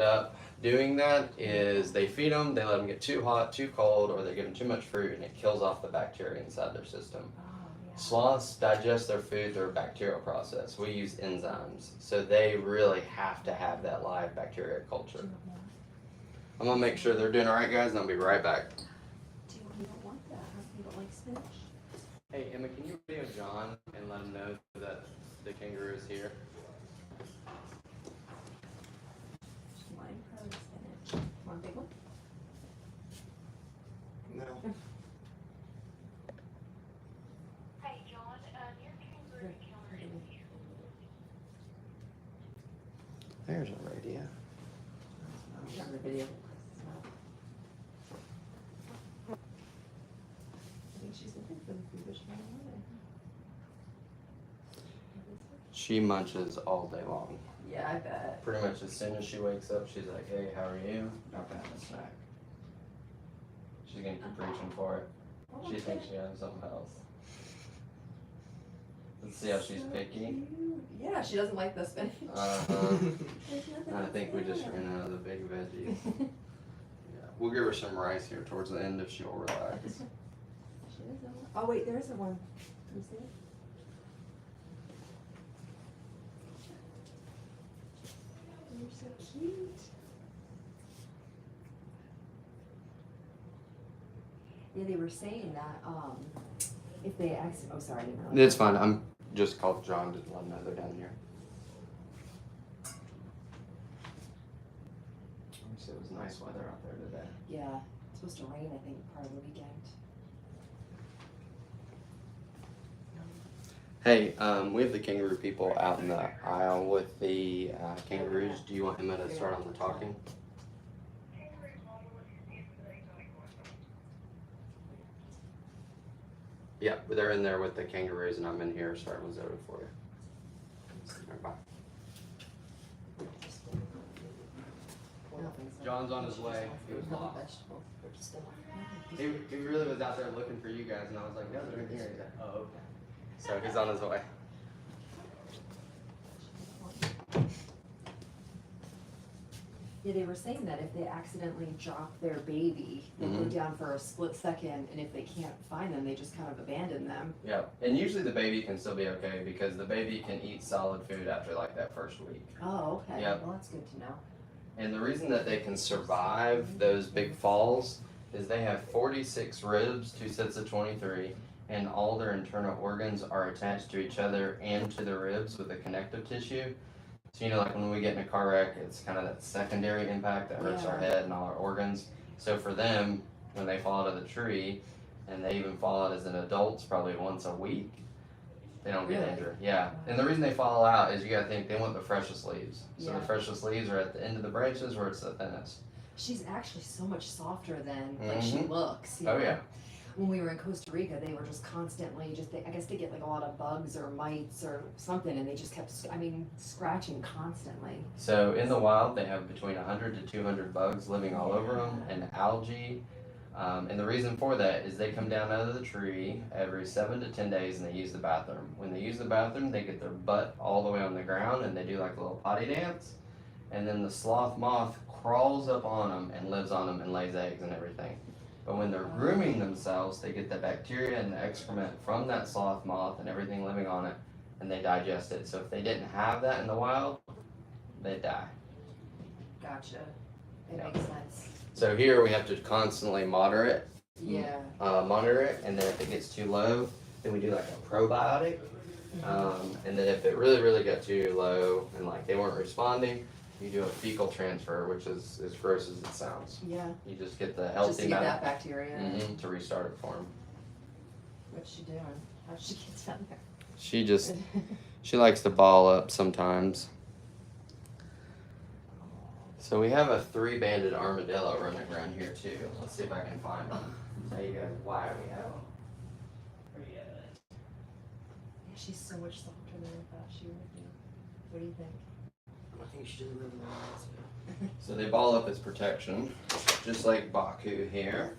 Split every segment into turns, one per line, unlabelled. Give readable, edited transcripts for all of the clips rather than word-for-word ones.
up doing that is they feed them, they let them get too hot, too cold, or they give them too much fruit, and it kills off the bacteria inside their system. Sloths digest their food through a bacterial process. We use enzymes, so they really have to have that live bacteria culture. I'm gonna make sure they're doing all right, guys, and I'll be right back.
You don't want that. You don't like spinach.
Hey, Emma, can you video John and let him know that the kangaroo is here?
Lime curd spinach. Want a big one?
No.
Hey, John, your kangaroo killer is here.
There's a radio.
Not the video. I think she's looking for the food, but she don't want it.
She munches all day long.
Yeah, I bet.
Pretty much as soon as she wakes up, she's like, hey, how are you? Not gonna have a snack. She's gonna keep reaching for it. She thinks she has something else. Let's see how she's picky.
Cute. Yeah, she doesn't like the spinach.
I think we just ran out of the big veggies. Yeah, we'll give her some rice here towards the end if she'll relax.
She doesn't want. Oh wait, there's the one. Can you see it? You're so cute. Yeah, they were saying that if they accident, oh sorry, I didn't realize.
It's fine. I'm just called John to let him know they're down here. So it was nice weather out there today.
Yeah, it's supposed to rain, I think, part of the weekend.
Hey, we have the kangaroo people out in the aisle with the kangaroos. Do you want Emma to start on the talking? Yeah, they're in there with the kangaroos, and I'm in here starting with Zoda for you. All right, bye. John's on his way. He was lost. He really was out there looking for you guys, and I was like, no, they're in here. He's like, oh, okay. So he's on his way.
Yeah, they were saying that if they accidentally drop their baby, they go down for a split second, and if they can't find them, they just kind of abandon them.
Yeah, and usually the baby can still be okay because the baby can eat solid food after like that first week.
Oh, okay.
Yep.
Well, that's good to know.
And the reason that they can survive those big falls is they have 46 ribs, 2 sets of 23, and all their internal organs are attached to each other and to the ribs with a connective tissue. So, you know, like when we get in a car wreck, it's kind of that secondary impact that hurts our head and all our organs. So for them, when they fall out of the tree, and they even fall out as an adults probably once a week, they don't get injured. Yeah, and the reason they fall out is you gotta think they want the freshest leaves. So the freshest leaves are at the end of the branches where it's the thinnest.
She's actually so much softer than like she looks.
Oh yeah.
When we were in Costa Rica, they were just constantly I guess they get like a lot of bugs or mites or something, and they just kept, scratching constantly.
So in the wild, they have between 100 to 200 bugs living all over them, and algae. And the reason for that is they come down out of the tree every 7 to 10 days and they use the bathroom. When they use the bathroom, they get their butt all the way on the ground and they do like a little potty dance. And then the sloth moth crawls up on them and lives on them and lays eggs and everything. But when they're grooming themselves, they get the bacteria and the excrement from that sloth moth and everything living on it, and they digest it. So if they didn't have that in the wild, they'd die.
Gotcha. It makes sense.
So here we have to constantly monitor it, and then if it gets too low, then we do like a probiotic. And then if it really, really got too low and like they weren't responding, you do a fecal transfer, which is as gross as it sounds.
Yeah.
You just get the healthy
just to get that bacteria.
To restart it for them.
What's she doing? How'd she get down there?
She likes to ball up sometimes. So we have a 3-banded armadillo running around here too. Let's see if I can find them. Tell you guys why we have them.
Yeah, she's so much softer than I thought she would be. What do you think?
I think she doesn't really know. So they ball up as protection, just like Baku here.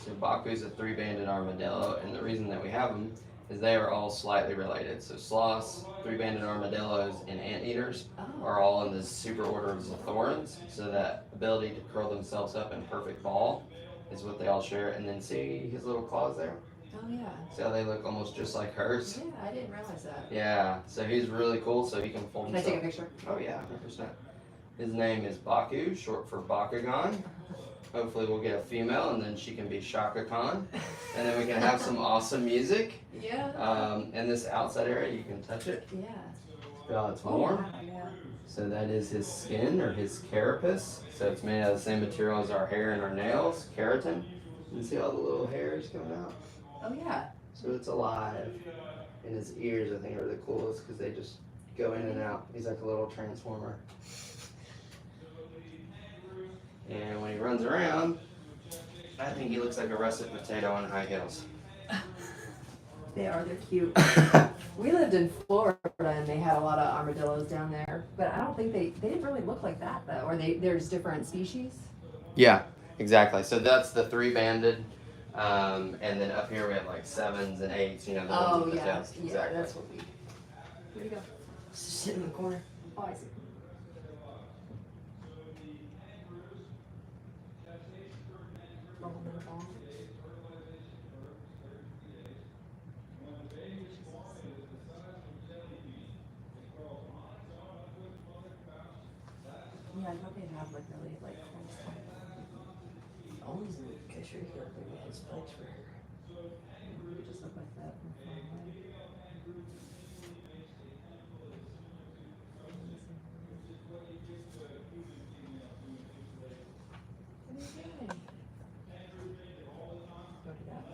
So Baku's a 3-banded armadillo, and the reason that we have them is they are all slightly related. So sloths, three-banded armadillos, and anteaters
Oh,
are all in the super order of Zethorans. So that ability to curl themselves up in perfect ball is what they all share. And then see his little claws there?
oh yeah.
See how they look almost just like hers?
Yeah, I didn't realize that.
Yeah, so he's really cool, so he can fold
Can I
himself.
take a picture?
Oh yeah, 100%. His name is Baku, short for Bakugan. Hopefully we'll get a female and then she can be Shaka Khan. And then we can have some awesome music.
Yeah.
In this outside area, you can touch it.
Yeah.
Oh, it's warm.
wow, yeah.
So that is his skin or his carapace. So it's made out of the same material as our hair and our nails, keratin. You can see all the little hairs coming out.
Oh yeah.
So it's alive. And his ears, I think, are the coolest because they just go in and out. He's like a little transformer. And when he runs around, I think he looks like a russet potato on high heels.
They're cute. We lived in Florida and they had a lot of armadillos down there, but I don't think they didn't really look like that though. Or there's different species.
Yeah, exactly. So that's the three-banded. And then up here we have like 7s and 8s, you know, the ones with the tails.
Yeah,
Exactly.
that's what we. Where'd he go? Just sitting in the corner. Oh, I see. Rolling in the ball. Yeah, I thought they'd have like really like cool stuff.
Always in the picture here, but we had spikes for her.
It just looked like that from far away. What are you doing? Go to that.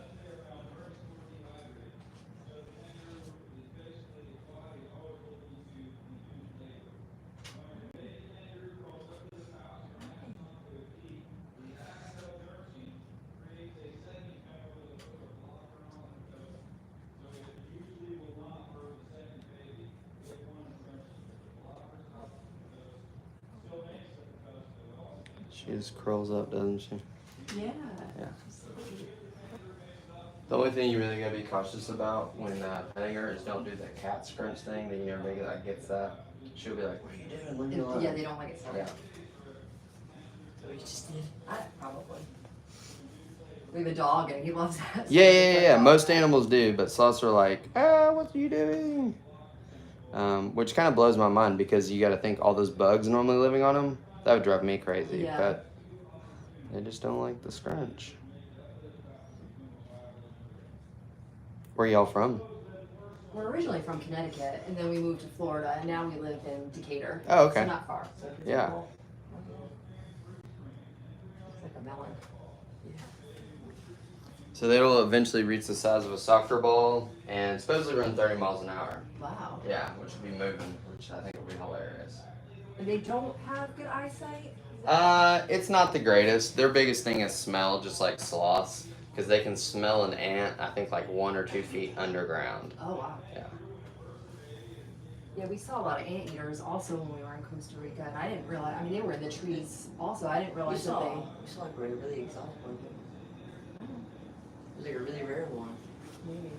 She just curls up, doesn't she?
Yeah.
Yeah. The only thing you really gotta be cautious about when petting her is don't do the cat scrunch thing. Then everybody like gets that. She'll be like, "What are you doing? Leave me alone."
Yeah, they don't like it so.
Yeah.
So we just did.
Probably. We have a dog and he loves that.
Yeah. Most animals do, but sloths are like, what are you doing? Which kind of blows my mind because you got to think all those bugs normally living on them. That would drive me crazy.
Yeah.
But they just don't like the scrunch. Where y'all from?
We're originally from Connecticut and then we moved to Florida and now we live in Decatur.
Oh, okay.
So not far. So it's
Yeah.
cool. Looks like a melon.
So they will eventually reach the size of a soccer ball and supposedly run 30 miles an hour.
Wow.
Yeah, which would be moving, which I think would be hilarious.
And they don't have good eyesight?
It's not the greatest. Their biggest thing is smell, just like sloths, because they can smell an ant, I think, like 1 or 2 feet underground.
Oh, wow.
Yeah.
Yeah, we saw a lot of anteaters also when we were in Costa Rica, and I didn't realize, I mean, they were in the trees also. I didn't
We
realize that
saw,
they.
we saw like a really exotic one. It was like a really rare one.
Maybe.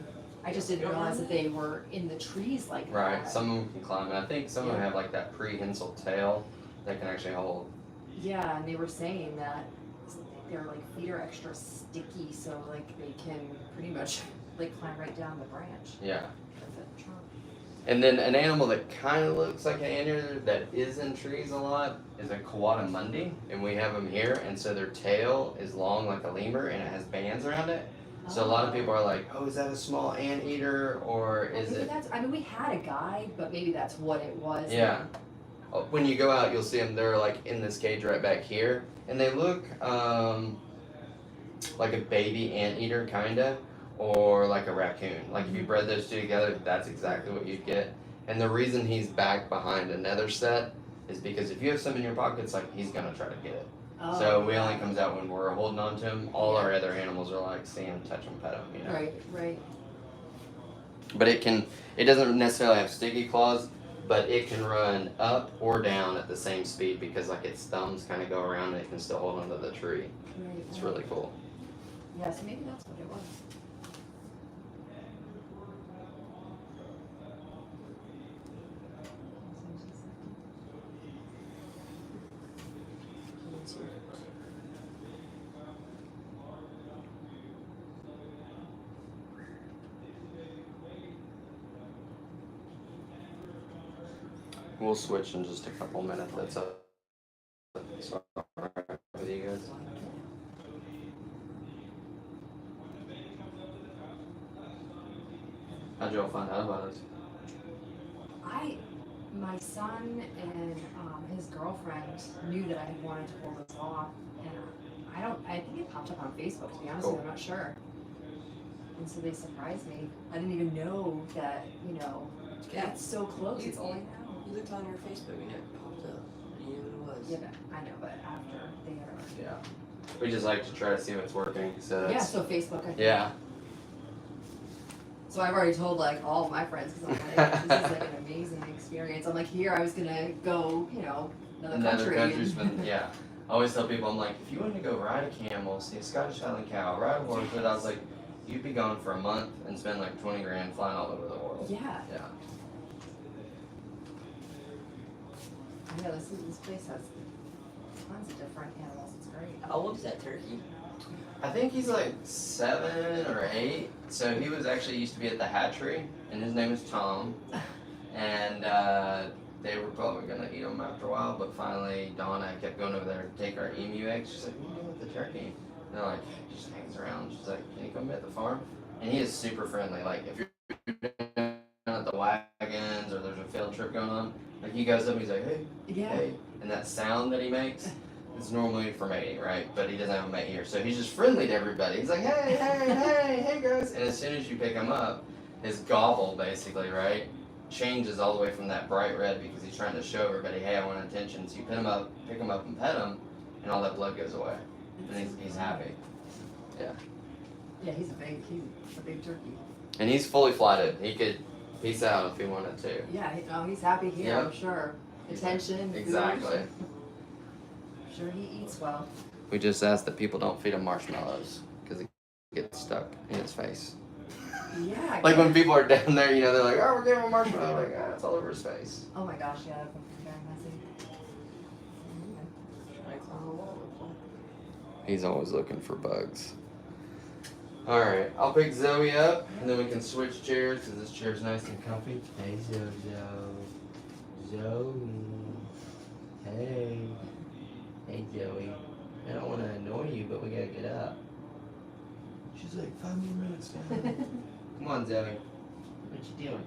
I just didn't realize that they were in the trees like
Right.
that.
Some of them can climb, and I think some of them have like that prehensile tail that can actually hold.
Yeah, and they were saying that their like feet are extra sticky, so like they can pretty much like climb right down the branch
Yeah.
of the trunk.
And then an animal that kind of looks like an anteater that is in trees a lot is a coatamundi, and we have them here. And so their tail is long like a lemur, and it has bands around it. So a lot of people are like, "Oh, is that a small anteater, or is
Maybe
it?"
that's, I mean, we had a guide, but maybe that's what it was.
Yeah. When you go out, you'll see them. They're like in this cage right back here, and they look like a baby anteater, kinda, or like a raccoon. Like if you bred those two together, that's exactly what you'd get. And the reason he's back behind another set is because if you have some in your pockets, like he's gonna try to get it.
Oh,
So we
yeah.
only comes out when we're holding on to him. All our other animals are like, see him, touch him, pet him, you know.
Right.
But it doesn't necessarily have sticky claws, but it can run up or down at the same speed because like its thumbs kind of go around and it can still hold onto the tree. It's really cool.
Yeah, so maybe that's what it was.
awesome.
We'll switch in just a couple minutes. That's up. So, alright with you guys. How'd y'all find out about us?
My son and his girlfriend knew that I had wanted to pull this off, and I think it popped up on Facebook, to be honest with you, I'm not sure. And so they surprised me. I didn't even know that,
Yeah.
it's so close, it's only now.
You looked on your Facebook and it popped up. You knew what it was.
Yeah, but I know, but after they are.
Yeah. We just like to try to see if it's working. So
Yeah,
that's,
so Facebook, I think.
yeah.
So I've already told like all of my friends, because I'm like, this is like an amazing experience. I'm like, here I was gonna go, another
country's
country.
been, yeah. I always tell people, I'm like, if you wanted to go ride a camel, see a Scottish Highland cow, ride a horse, but I was like, you'd be gone for a month and spend like 20 grand flying all over the world.
Yeah.
Yeah.
I know this place has tons of different animals. It's great.
How old is that turkey?
I think he's like 7 or 8. So he was actually used to be at the hatchery, and his name is Tom. And they were probably gonna eat him after a while, but finally Donna kept going over there to take our emu eggs. She's like, "What are you doing with the turkey?" And they're like, "He just hangs around." She's like, "Can you come at the farm?" And he is super friendly. Like if you're at the wagons or there's a field trip going on, like he goes up and he's like, "Hey,
Yeah.
hey," and that sound that he makes. It's normally for mating, right? But he doesn't have a mate here. So he's just friendly to everybody. He's like, hey, hey, hey, hey guys. And as soon as you pick him up, his gobble basically, right, changes all the way from that bright red because he's trying to show everybody, hey, I want attention. So you pick him up and pet him, and all that blood goes away. And he's happy. Yeah.
Yeah, he's a big turkey.
And he's fully flighted. He could peace out if he wanted to.
Yeah, he's happy here,
Yep.
I'm sure. Attention. food.
Exactly.
Sure, he eats well.
We just ask that people don't feed him marshmallows because it gets stuck in his face.
Yeah.
Like when people are down there, they're like, "Oh, we're giving him a marshmallow." Like, "Ah, it's all over his face."
Oh my gosh, yeah, that would be very messy.
Try to climb a wall.
He's always looking for bugs. All right, I'll pick Zoe up, and then we can switch chairs because this chair's nice and comfy. Hey, Zoe. Hey. Hey, Joey. I don't want to annoy you, but we gotta get up. She's like, 5 more minutes now. Come on, Zoe. What you doing?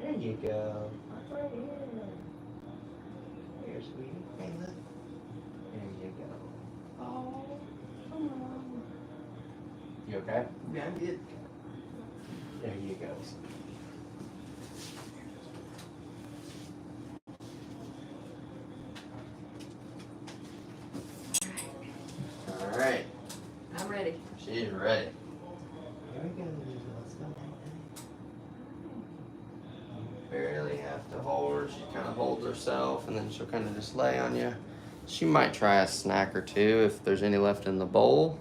There you go. Right here. Here, sweetie. Hey, look. There you go. Oh, come on. You okay?
Yeah, I'm good.
There you go. All right.
I'm ready.
She's ready. Here we go. Let's go. Barely have to hold her. She kind of holds herself, and then she'll kind of just lay on you. She might try a snack or two if there's any left in the bowl.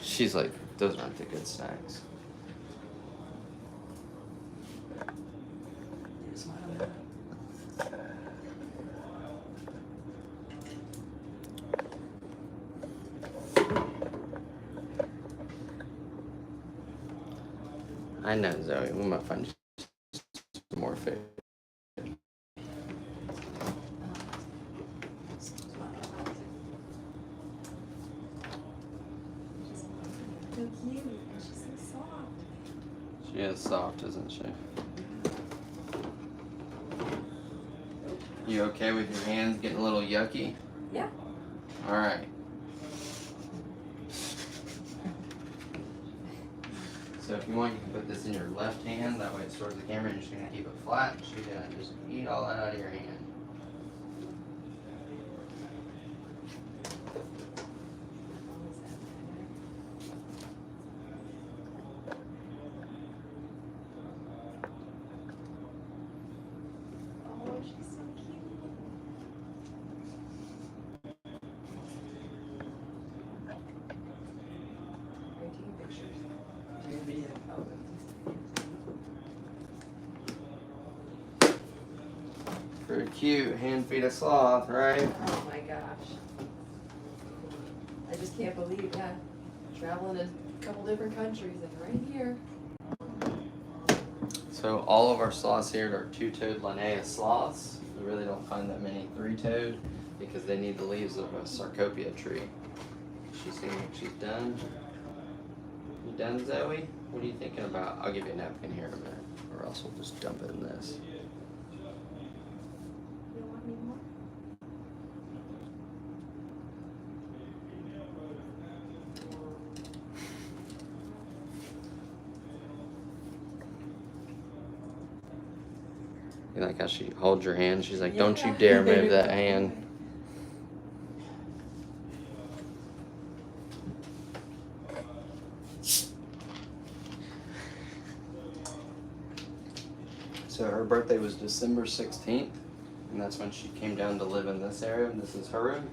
She's like, those aren't the good snacks. I know, Zoe. We might find some more fish.
So cute. And she's so soft.
She is soft, isn't she? You okay with your hands getting a little yucky?
Yeah.
All right. So if you want, you can put this in your left hand. That way it stores the camera. You're just gonna keep it flat. She's gonna just eat all that out of your hand.
Oh, she's so cute. Are you taking pictures?
Doing a video.
Oh,
Pretty cute. Hand feed a sloth, right?
Oh my gosh. I just can't believe, yeah. Traveling in a couple different countries and right here.
So all of our sloths here are two-toed Linnaeus sloths. You really don't find that many three-toed because they need the leaves of a sarcopia tree. She's done. You done, Zoe? What are you thinking about? I'll give you a napkin here in a minute, or else we'll just dump it in this.
You don't want any more?
You like how she holds your hand? She's like, don't you dare move that hand. So her birthday was December 16th, and that's when she came down to live in this area. This is her room.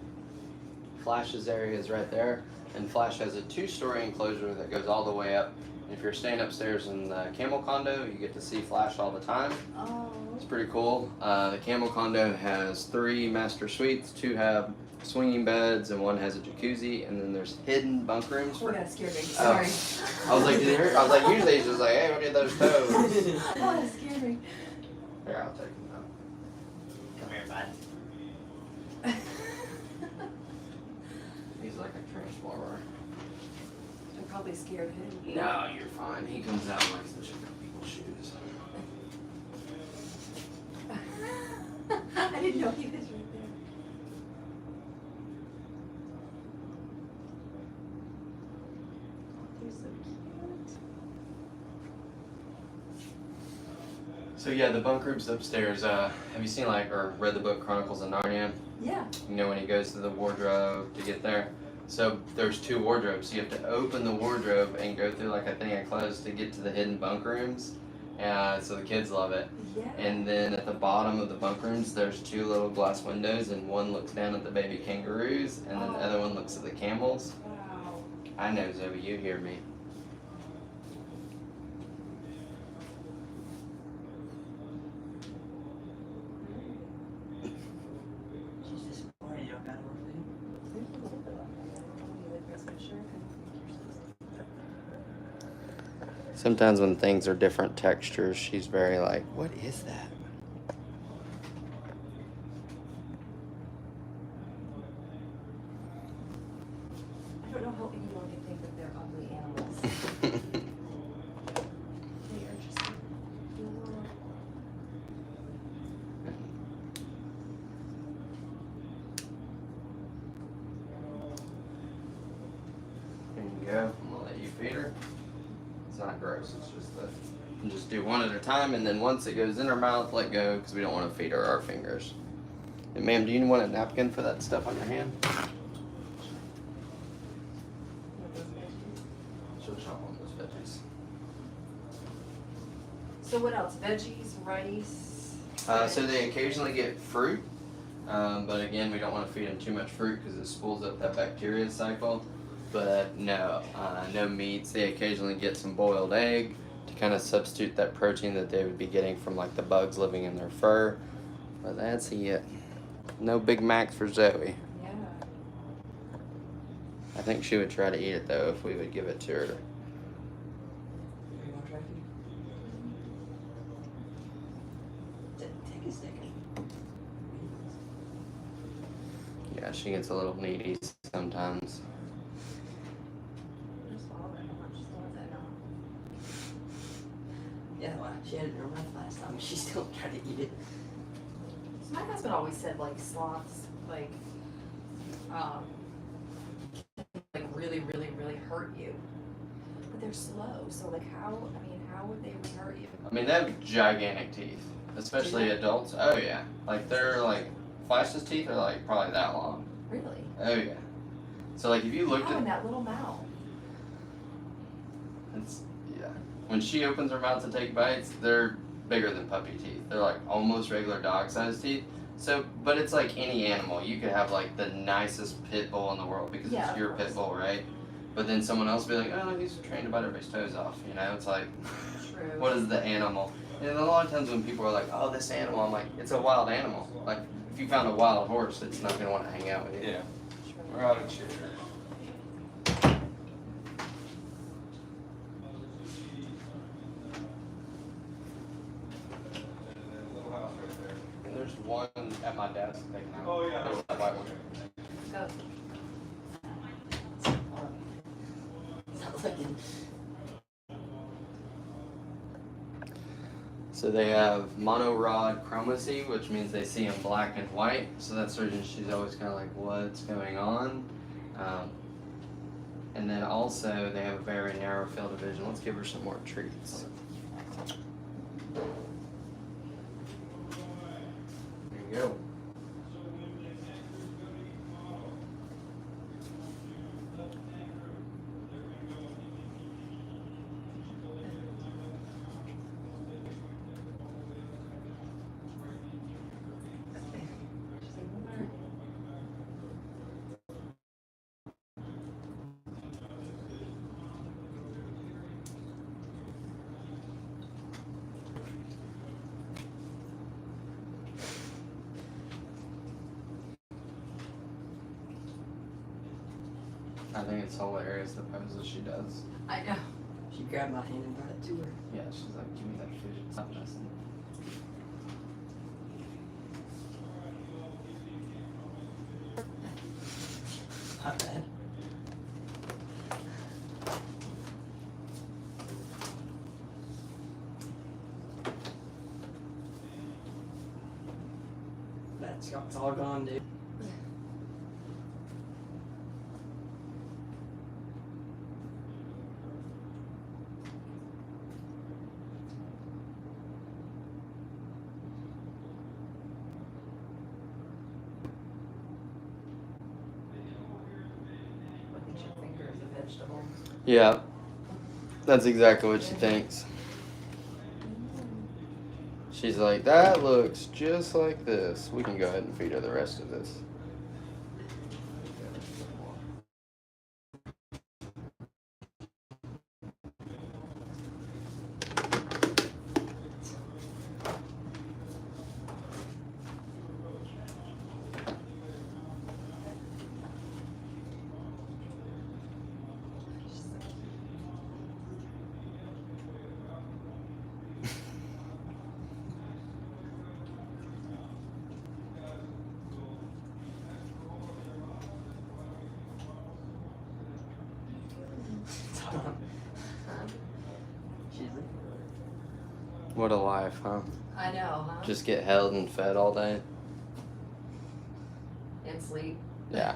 Flash's area is right there, and Flash has a 2-story enclosure that goes all the way up. If you're staying upstairs in the camel condo, you get to see Flash all the time.
Oh.
It's pretty cool. The camel condo has 3 master suites, 2 have swinging beds, and 1 has a jacuzzi, and then there's hidden bunk rooms.
Oh, that scared me. Sorry.
I was like, did you hear? I was like, usually he's just like, hey, what are those toes?
Oh, that scared me.
Here, I'll take them out.
Come here, bud.
He's like a transformer.
I probably scared him.
No, you're fine. He comes out and likes to check out people's shoes.
I didn't know he was right there. You're so cute.
So yeah, the bunk rooms upstairs. Have you seen or read the book Chronicles of Narnia?
Yeah.
You know when he goes to the wardrobe to get there. So there's 2 wardrobes. You have to open the wardrobe and go through like a thing of clothes to get to the hidden bunk rooms. So the kids love it.
Yeah.
And then at the bottom of the bunk rooms, there's 2 little glass windows, and one looks down at the baby kangaroos, and then the other one looks at the camels.
Wow.
I know, Zoe, you hear me.
She's just worried you don't got more food.
Sometimes when things are different textures, she's very like, what is that?
I don't know how anyone can think that they're ugly animals. They are just adorable.
There you go. I'm gonna let you feed her. It's not gross. It's just that you just do one at a time, and then once it goes in her mouth, let go because we don't want to feed her our fingers. And ma'am, do you want a napkin for that stuff on your hand? She'll chomp on those veggies.
So what else? Veggies, rice.
So they occasionally get fruit, but again, we don't want to feed them too much fruit because it spools up that bacteria cycle. But no, no meats. They occasionally get some boiled egg to kind of substitute that protein that they would be getting from like the bugs living in their fur. But that's it. No Big Macs for Zoe.
Yeah.
I think she would try to eat it though if we would give it to her.
You want to try food? Take a second.
Yeah, she gets a little needy sometimes.
Just swallow it. Just swallow that now.
Yeah, well, she had it in her mouth last time. She still tried to eat it.
So my husband always said like sloths really, really, really hurt you. But they're slow, so like how would they really hurt you?
I mean, they have gigantic teeth, especially adults. Oh yeah, like they're like Flash's teeth are like probably that long.
Really?
Oh yeah. So like if you looked
How in
at,
that little mouth?
it's yeah. When she opens her mouth to take bites, they're bigger than puppy teeth. They're like almost regular dog-sized teeth. So, but it's like any animal. You could have like the nicest pit bull in the world because
Yeah,
it's
of
your
course.
pit bull, right? But then someone else will be like, oh, he's trained to bite everybody's toes off. You know, it's like,
True.
what is the animal? And a lot of times when people are like, "Oh, this animal," I'm like, "It's a wild animal. Like, if you found a wild horse, it's not gonna want to hang out with you."
Yeah. We're out of chairs.
And there's one at my desk taking out.
Oh, yeah.
There's that white one.
Go.
Sounds like it.
So they have monorod chromacy, which means they see in black and white. So that's the reason she's always kind of like, "What's going on?" And then also they have a very narrow field of vision. Let's give her some more treats. There you go. I think it's hilarious the poses she does.
I know.
She grabbed my hand and brought it to her.
Yeah, she's like, "Give me that food. Stop messing."
Not bad. It's all gone, dude.
Look at your finger as a vegetable.
Yeah, that's exactly what she thinks. She's like, "That looks just like this. We can go ahead and feed her the rest of this."
She's like,
What a life, huh?
I know, huh?
Just get held and fed all day.
And sleep.
Yeah,